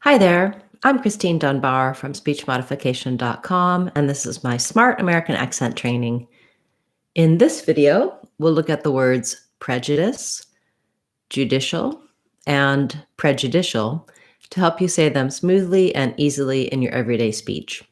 Hi there, I'm Christine Dunbar from speechmodification.com, and this is my Smart American Accent training. In this video, we'll look at the words prejudice, judicial, and prejudicial to help you say them smoothly and easily in your everyday speech.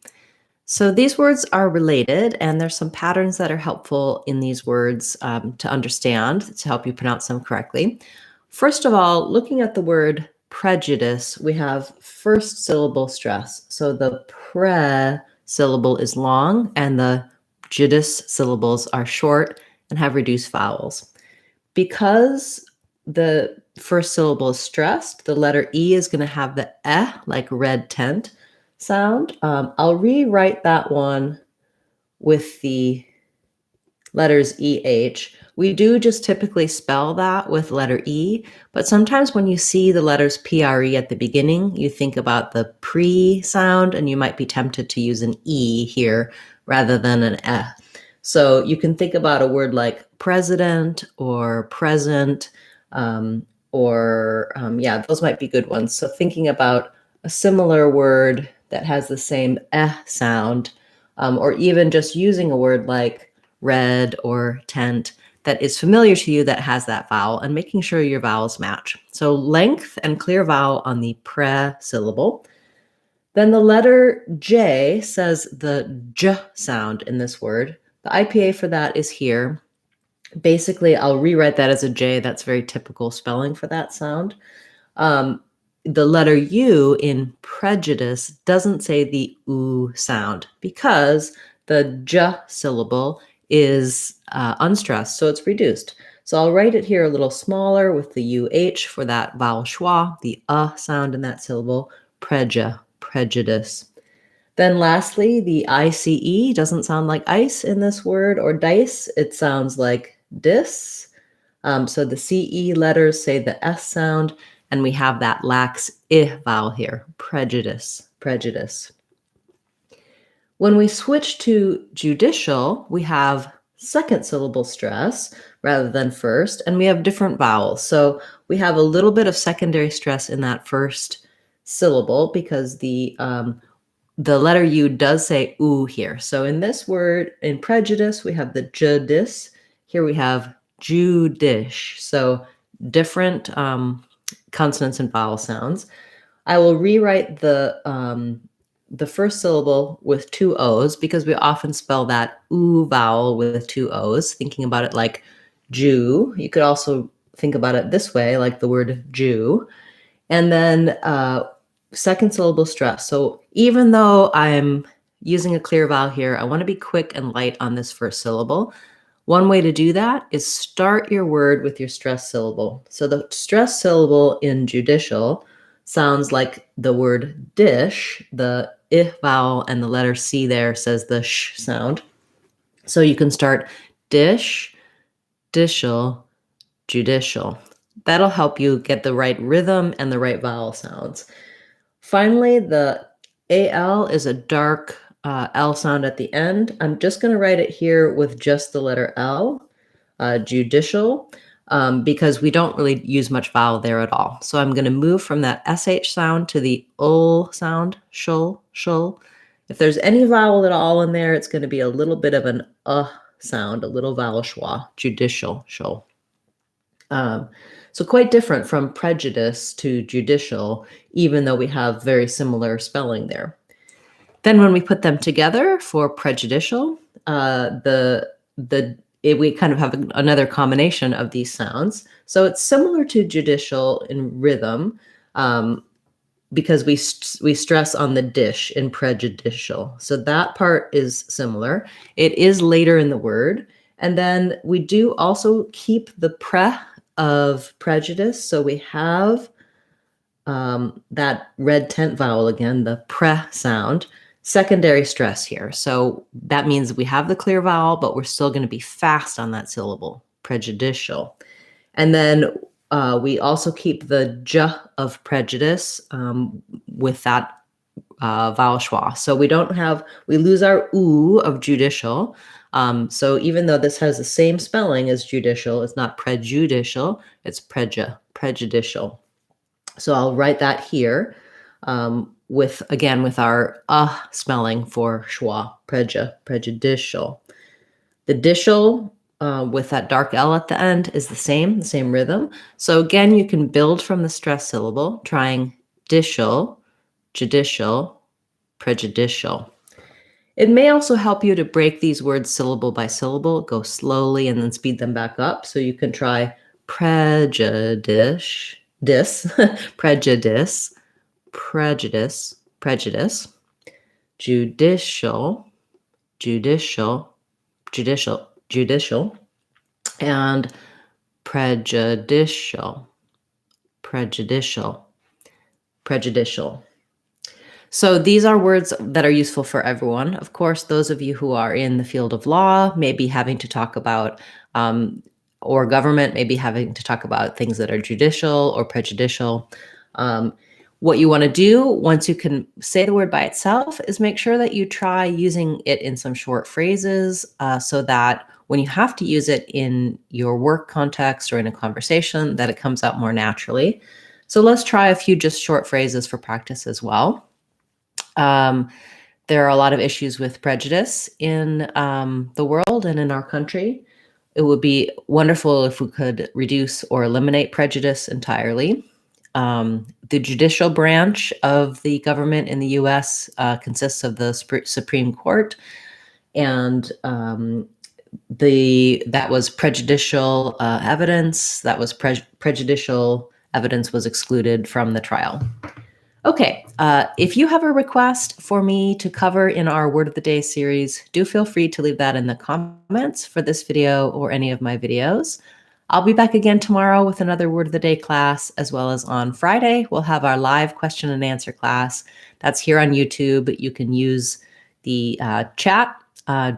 So these words are related, and there's some patterns that are helpful in these words to understand to help you pronounce them correctly. First of all, looking at the word prejudice, we have first syllable stress. So the pre syllable is long and the judice syllables are short and have reduced vowels. Because the first syllable is stressed, the letter E is going to have the eh, like red tent sound. I'll rewrite that one with the letters EH. We do just typically spell that with letter E, but sometimes when you see the letters PRE at the beginning, you think about the pre sound and you might be tempted to use an E here rather than an E. So you can think about a word like president or present, those might be good ones. So thinking about a similar word that has the same sound, or even just using a word like red or tent that is familiar to you that has that vowel, and making sure your vowels match. So length and clear vowel on the pre syllable. Then the letter J says the J sound in this word. The IPA for that is here. Basically, I'll rewrite that as a J. That's very typical spelling for that sound. The letter U in prejudice doesn't say the oo sound because the J syllable is unstressed, so it's reduced. So I'll write it here a little smaller with the UH for that vowel schwa, the sound in that syllable, prejudice. Then lastly, the ICE doesn't sound like ice in this word or dice. It sounds like dis. So the CE letters say the S sound, and we have that lax I vowel here, prejudice. When we switch to judicial, we have second syllable stress rather than first, and we have different vowels. So we have a little bit of secondary stress in that first syllable because the letter U does say oo here. So in this word, in prejudice, we have the judice. Here we have judish. So different consonants and vowel sounds. I will rewrite the first syllable with two O's because we often spell that oo vowel with two O's, thinking about it like Jew. You could also think about it this way, like the word Jew. And then second syllable stress. So even though I'm using a clear vowel here, I want to be quick and light on this first syllable. One way to do that is start your word with your stressed syllable. So the stressed syllable in judicial sounds like the word dish. The I vowel and the letter C there says the sh sound. So you can start dish, dishal, judicial. That'll help you get the right rhythm and the right vowel sounds. Finally, the AL is a dark L sound at the end. I'm just going to write it here with just the letter L, judicial, because we don't really use much vowel there at all. So I'm going to move from that SH sound to the ul sound, shul. If there's any vowel at all in there, it's going to be a little bit of an sound, a little vowel schwa, judicial, shul. So quite different from prejudice to judicial, even though we have very similar spelling there. Then when we put them together for prejudicial, we kind of have another combination of these sounds. So it's similar to judicial in rhythm because we stress on the dish in prejudicial. So that part is similar. It is later in the word. And then we do also keep the pre of prejudice. So we have that red tent vowel again, the pre sound, secondary stress here. So that means we have the clear vowel, but we're still going to be fast on that syllable, prejudicial. And then we also keep the j of prejudice with that vowel schwa. So we lose our oo of judicial. So even though this has the same spelling as judicial, it's not prejudicial, it's prejudicial. So I'll write that here. with our spelling for schwa, prejudicial. The dicial with that dark L at the end is the same rhythm. So again, you can build from the stress syllable, trying dicial, judicial, prejudicial. It may also help you to break these words syllable by syllable, go slowly and then speed them back up. So you can try prejudice, prejudice, prejudice, prejudice, judicial, judicial, judicial, and prejudicial, prejudicial, prejudicial. So these are words that are useful for everyone. Of course, those of you who are in the field of law may be having to talk about, or government may be having to talk about things that are judicial or prejudicial. What you want to do once you can say the word by itself is make sure that you try using it in some short phrases so that when you have to use it in your work context or in a conversation, that it comes out more naturally. So let's try a few just short phrases for practice as well. There are a lot of issues with prejudice in the world and in our country. It would be wonderful if we could reduce or eliminate prejudice entirely. The judicial branch of the government in the U.S. Consists of the Supreme Court, and that was prejudicial evidence. That was prejudicial evidence was excluded from the trial. Okay, if you have a request for me to cover in our Word of the Day series, do feel free to leave that in the comments for this video or any of my videos. I'll be back again tomorrow with another Word of the Day class, as well as on Friday, we'll have our live question and answer class. That's here on YouTube. You can use the chat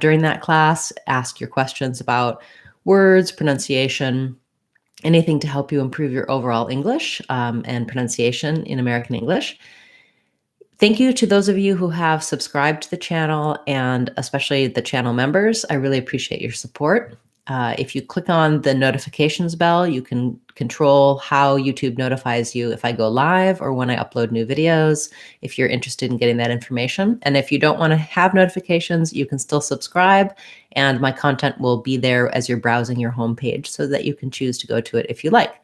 during that class, ask your questions about words, pronunciation, anything to help you improve your overall English and pronunciation in American English. Thank you to those of you who have subscribed to the channel, and especially the channel members. I really appreciate your support. If you click on the notifications bell, you can control how YouTube notifies you if I go live or when I upload new videos, if you're interested in getting that information. And if you don't want to have notifications, you can still subscribe, and my content will be there as you're browsing your homepage so that you can choose to go to it if you like.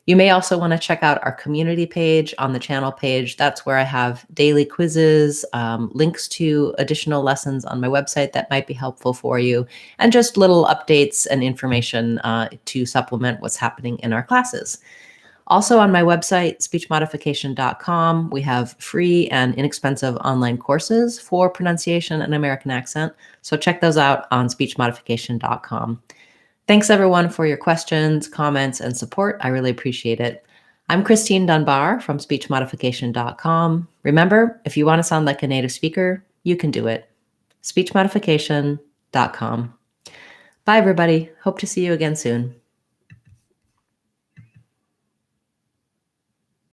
You may also want to check out our community page on the channel page. That's where I have daily quizzes, links to additional lessons on my website that might be helpful for you, and just little updates and information to supplement what's happening in our classes. Also on my website, speechmodification.com, we have free and inexpensive online courses for pronunciation and American accent. So check those out on speechmodification.com. Thanks everyone for your questions, comments, and support. I really appreciate it. I'm Christine Dunbar from speechmodification.com. Remember, if you want to sound like a native speaker, you can do it. speechmodification.com. Bye everybody. Hope to see you again soon.